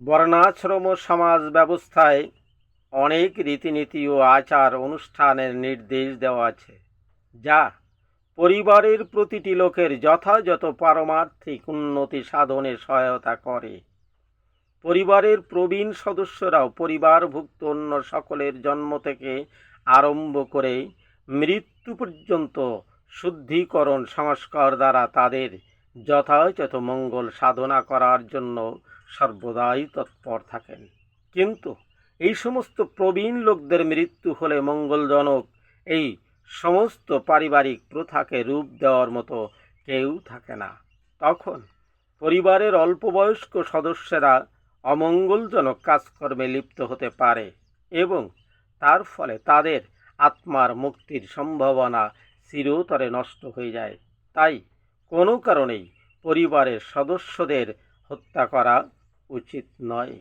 বর্ণাশ্রম সমাজ ব্যবস্থায় অনেক রীতিনীতি ও আচার অনুষ্ঠানের নির্দেশ দেওয়া আছে, যা পরিবারের প্রতিটি লোকের যথাযথ পারমার্থিক উন্নতি সাধনে সহায়তা করে। পরিবারের প্রবীণ সদস্যরাও পরিবারভুক্ত অন্য সকলের জন্ম থেকে আরম্ভ করে মৃত্যু পর্যন্ত শুদ্ধিকরণ সংস্কার দ্বারা তাদের যথাযথ মঙ্গল সাধনা করার জন্য সর্বদাই তৎপর থাকেন। কিন্তু এই সমস্ত প্রবীণ লোকদের মৃত্যু হলে মঙ্গলজনক এই সমস্ত পারিবারিক প্রথাকে রূপ দেওয়ার মতো কেউ থাকে না। তখন পরিবারের অল্পবয়স্ক সদস্যরা অমঙ্গলজনক কাজকর্মে লিপ্ত হতে পারে এবং তার ফলে তাদের আত্মার মুক্তির সম্ভাবনা চিরতরে নষ্ট হয়ে যায়। তাই কোনো কারণেই পরিবারের সদস্যদের হত্যা করা উচিত নয়।